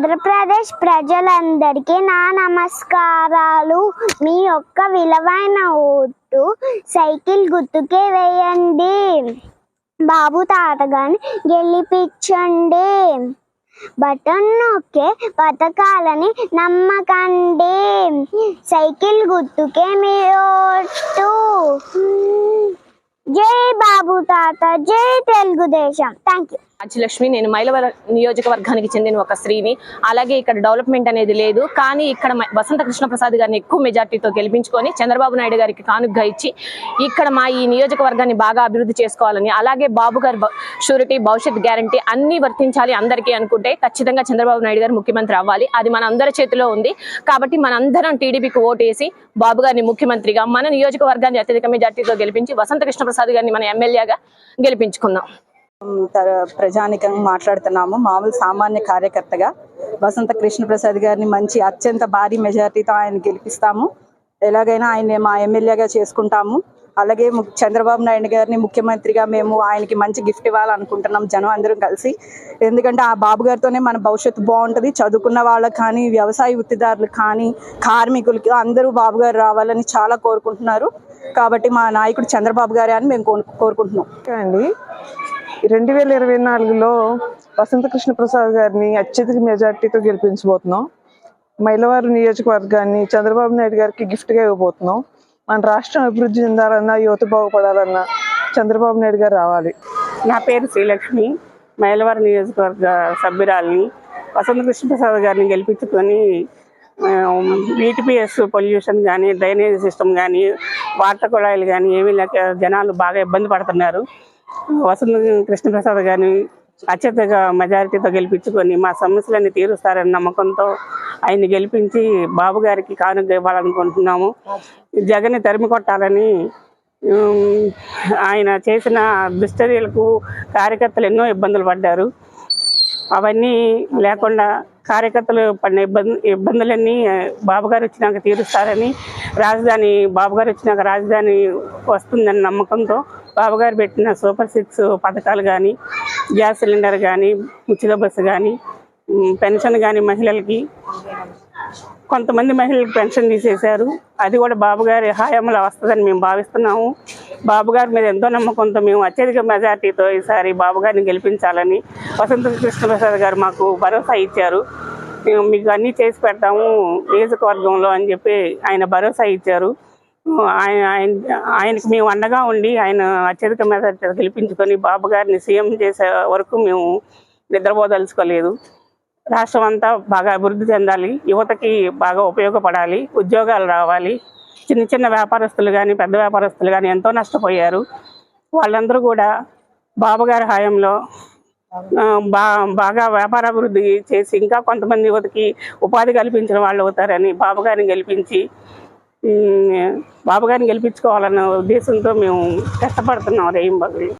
ఆంధ్రప్రదేశ్ ప్రజలందరికీ నా నమస్కారాలు. మీ యొక్క విలువైన ఓటు సైకిల్ గుర్తుకే వేయండి. బాబు తాతగాని గెలిపించండి. బటన్ నొక్కే పథకాలని నమ్మకండి. సైకిల్ గుర్తుకే మీ ఓటు. జై బాబు తాత, జై తెలుగుదేశం. Thank you. రాజ్యలక్ష్మి. నేను మైలవరం నియోజకవర్గానికి చెందిన ఒక స్త్రీని. అలాగే ఇక్కడ డెవలప్మెంట్ అనేది లేదు, కానీ ఇక్కడ వసంత కృష్ణ ప్రసాద్ గారిని ఎక్కువ మెజార్టీతో గెలిపించుకొని చంద్రబాబు నాయుడు గారికి కానుగ్గా ఇచ్చి ఇక్కడ మా ఈ నియోజకవర్గాన్ని బాగా అభివృద్ధి చేసుకోవాలని, అలాగే బాబు గారి షూరిటీ, భవిష్యత్ గ్యారంటీ అన్ని వర్తించాలి అందరికీ అనుకుంటే ఖచ్చితంగా చంద్రబాబు నాయుడు గారు ముఖ్యమంత్రి అవ్వాలి. అది మన అందరి చేతిలో ఉంది. కాబట్టి మనందరం టీడీపీకి ఓటేసి బాబు గారిని ముఖ్యమంత్రిగా, మన నియోజకవర్గాన్ని అత్యధిక మెజార్టీతో గెలిపించి వసంత కృష్ణ ప్రసాద్ గారిని మన ఎమ్మెల్యేగా గెలిపించుకుందాం. ప్రజానికంగా మాట్లాడుతున్నాము. మామూలు సామాన్య కార్యకర్తగా వసంత కృష్ణ ప్రసాద్ గారిని మంచి అత్యంత భారీ మెజార్టీతో ఆయన గెలిపిస్తాము. ఎలాగైనా ఆయన మా ఎమ్మెల్యేగా చేసుకుంటాము. అలాగే చంద్రబాబు నాయుడు గారిని ముఖ్యమంత్రిగా మేము ఆయనకి మంచి గిఫ్ట్ ఇవ్వాలనుకుంటున్నాం జనం అందరం కలిసి. ఎందుకంటే ఆ బాబు గారితోనే మన భవిష్యత్తు బాగుంటుంది. చదువుకున్న వాళ్ళకి కానీ, వ్యవసాయ వృత్తిదారులకు కానీ, కార్మికులకి అందరూ బాబు గారు రావాలని చాలా కోరుకుంటున్నారు. కాబట్టి మా నాయకుడు చంద్రబాబు గారే అని మేము కోరుకుంటున్నాం. అండి 2024లో వసంత కృష్ణ ప్రసాద్ గారిని అత్యధిక మెజార్టీతో గెలిపించబోతున్నాం. మైలవరం నియోజకవర్గాన్ని చంద్రబాబు నాయుడు గారికి గిఫ్ట్గా ఇవ్వబోతున్నాం. మన రాష్ట్రం అభివృద్ధి చెందాలన్నా, యువత బాగుపడాలన్నా చంద్రబాబు నాయుడు గారు రావాలి. నా పేరు శ్రీలక్ష్మి, మైలవరం నియోజకవర్గ సభ్యురాలిని. వసంత కృష్ణ ప్రసాద్ గారిని గెలిపించుకొని వీటిపిఎస్ పొల్యూషన్ కానీ, డ్రైనేజ్ సిస్టమ్ కానీ, వాటర్ కుళాయిలు కానీ ఏమీ లేక జనాలు బాగా ఇబ్బంది పడుతున్నారు. వసంత కృష్ణప్రసాద్ గారిని అత్యధిక మెజారిటీతో గెలిపించుకొని మా సమస్యలన్నీ తీరుస్తారని నమ్మకంతో ఆయన్ని గెలిపించి బాబు గారికి కానుక ఇవ్వాలనుకుంటున్నాము. జగన్ని తరిమి కొట్టాలని ఆయన చేసిన దుశ్చర్యలకు కార్యకర్తలు ఎన్నో ఇబ్బందులు పడ్డారు. అవన్నీ లేకుండా కార్యకర్తలు పడిన ఇబ్బందులన్నీ బాబుగారు వచ్చినాక తీరుస్తారని, బాబుగారు వచ్చినాక రాజధాని వస్తుందని నమ్మకంతో బాబుగారు పెట్టిన సూపర్ 6 పథకాలు కానీ, గ్యాస్ సిలిండర్ కానీ, ఉచిత బస్సు కానీ, పెన్షన్ కానీ, మహిళలకి కొంతమంది మహిళలకు పెన్షన్ తీసేశారు. అది కూడా బాబుగారి హయాంలో వస్తుందని మేము భావిస్తున్నాము. బాబుగారి మీద ఎంతో నమ్మకంతో మేము అత్యధిక మెజార్టీతో ఈసారి బాబుగారిని గెలిపించాలని వసంత కృష్ణప్రసాద్ గారు మాకు భరోసా ఇచ్చారు. మేము మీకు అన్నీ చేసి పెడతాము నియోజకవర్గంలో అని చెప్పి ఆయన భరోసా ఇచ్చారు. ఆయనకు మేము అండగా ఉండి ఆయన అత్యధిక మెజార్టీతో గెలిపించుకొని బాబుగారిని సీఎం చేసే వరకు మేము నిద్రపోదలుచుకోలేదు. రాష్ట్రం అంతా బాగా అభివృద్ధి చెందాలి, యువతకి బాగా ఉపయోగపడాలి, ఉద్యోగాలు రావాలి. చిన్న చిన్న వ్యాపారస్తులు కానీ, పెద్ద వ్యాపారస్తులు కానీ ఎంతో నష్టపోయారు. వాళ్ళందరూ కూడా బాబుగారి హయాంలో బాగా వ్యాపారాభివృద్ధి చేసి ఇంకా కొంతమంది యువతకి ఉపాధి కల్పించిన వాళ్ళు అవుతారని బాబుగారిని గెలిపించుకోవాలన్న ఉద్దేశంతో మేము కష్టపడుతున్నాం రేయింబగళ్ళు.